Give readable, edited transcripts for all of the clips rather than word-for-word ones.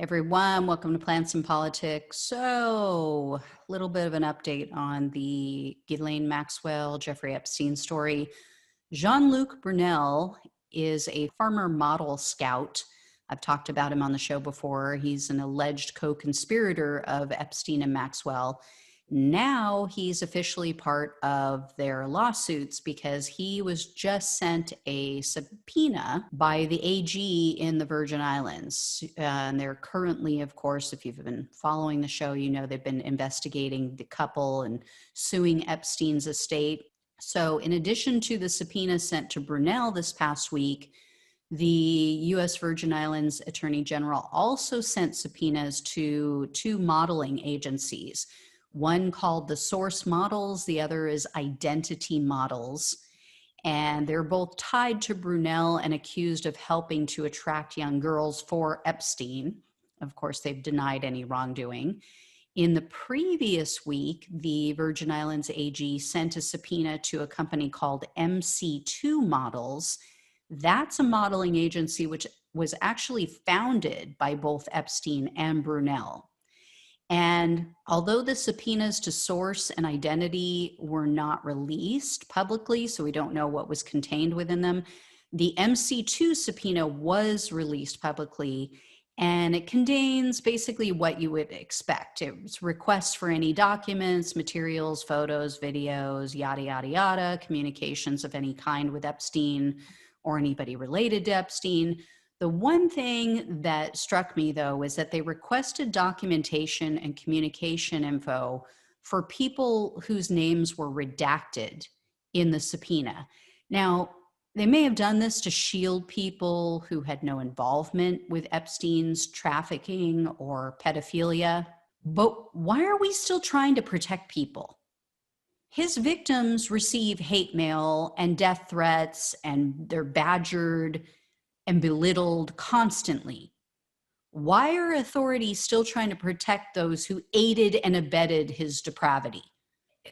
Everyone, welcome to Plants and Politics. So, a little bit of an update on the Ghislaine Maxwell, Jeffrey Epstein story. Jean-Luc Brunel is a former model scout. I've talked about him on the show before. He's an alleged co-conspirator of Epstein and Maxwell. Now he's officially part of their lawsuits because he was just sent a subpoena by the AG in the Virgin Islands. And they're currently, of course, if you've been following the show, you know they've been investigating the couple and suing Epstein's estate. So in addition to the subpoena sent to Brunel this past week, the U.S. Virgin Islands Attorney General also sent subpoenas to two modeling agencies. One called the Source Models, the other is Identity Models. And they're both tied to Brunel and accused of helping to attract young girls for Epstein. Of course, they've denied any wrongdoing. In the previous week, the Virgin Islands AG sent a subpoena to a company called MC2 Models. That's a modeling agency which was actually founded by both Epstein and Brunel. And although the subpoenas to Source and Identity were not released publicly, so we don't know what was contained within them, the MC2 subpoena was released publicly, and it contains basically what you would expect. It's requests for any documents, materials, photos, videos, yada, yada, yada, communications of any kind with Epstein or anybody related to Epstein. The one thing that struck me, though, is that they requested documentation and communication info for people whose names were redacted in the subpoena. Now, they may have done this to shield people who had no involvement with Epstein's trafficking or pedophilia. But why are we still trying to protect people? His victims receive hate mail and death threats, and they're badgered and belittled constantly. Why are authorities still trying to protect those who aided and abetted his depravity?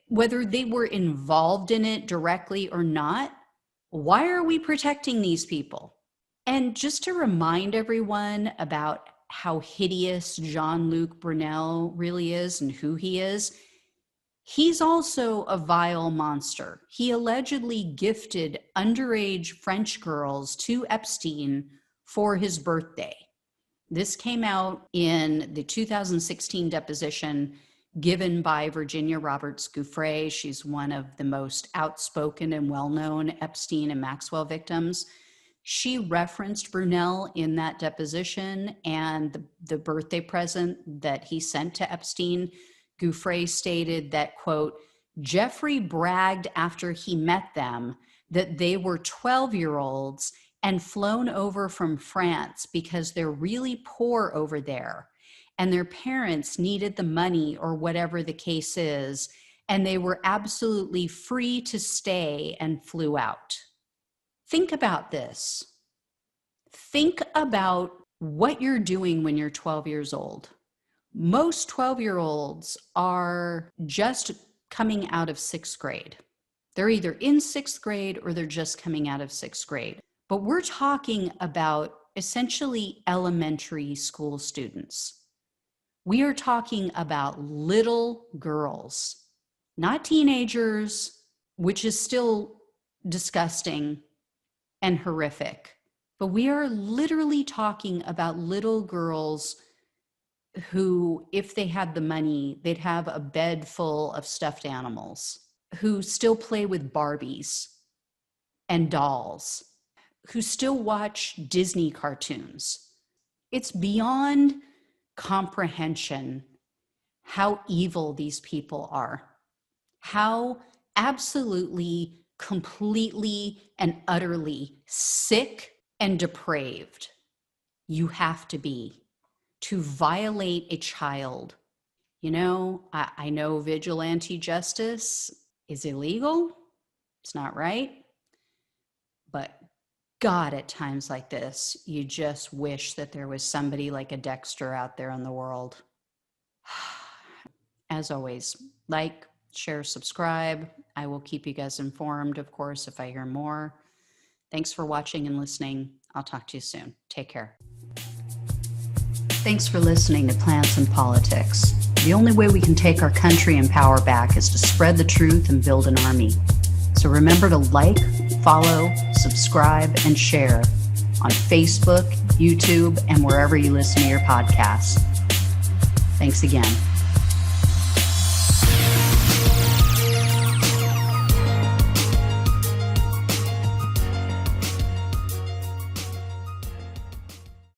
Whether they were involved in it directly or not, why are we protecting these people? And just to remind everyone about how hideous Jean-Luc Brunel really is and who he is, he's also a vile monster. He allegedly gifted underage French girls to Epstein for his birthday. This came out in the 2016 deposition given by Virginia Roberts Gouffre. She's one of the most outspoken and well-known Epstein and Maxwell victims. She referenced Brunel in that deposition and the birthday present that he sent to Epstein. Gouffre stated that, quote, Jeffrey bragged after he met them that they were 12-year-olds and flown over from France because they're really poor over there and their parents needed the money or whatever the case is, and they were absolutely free to stay and flew out. Think about this. Think about what you're doing when you're 12 years old. Most 12-year-olds are just coming out of sixth grade. They're either in sixth grade or they're just coming out of sixth grade. But we're talking about essentially elementary school students. We are talking about little girls, not teenagers, which is still disgusting and horrific. But we are literally talking about little girls who, if they had the money, they'd have a bed full of stuffed animals, who still play with Barbies and dolls, who still watch Disney cartoons. It's beyond comprehension how evil these people are, how absolutely, completely, and utterly sick and depraved you have to be to violate a child. You know, I know vigilante justice is illegal. It's not right. But God, at times like this, you just wish that there was somebody like a Dexter out there in the world. As always, like, share, subscribe. I will keep you guys informed, of course, if I hear more. Thanks for watching and listening. I'll talk to you soon. Take care. Thanks for listening to Plants and Politics. The only way we can take our country and power back is to spread the truth and build an army. So remember to like, follow, subscribe, and share on Facebook, YouTube, and wherever you listen to your podcasts. Thanks again.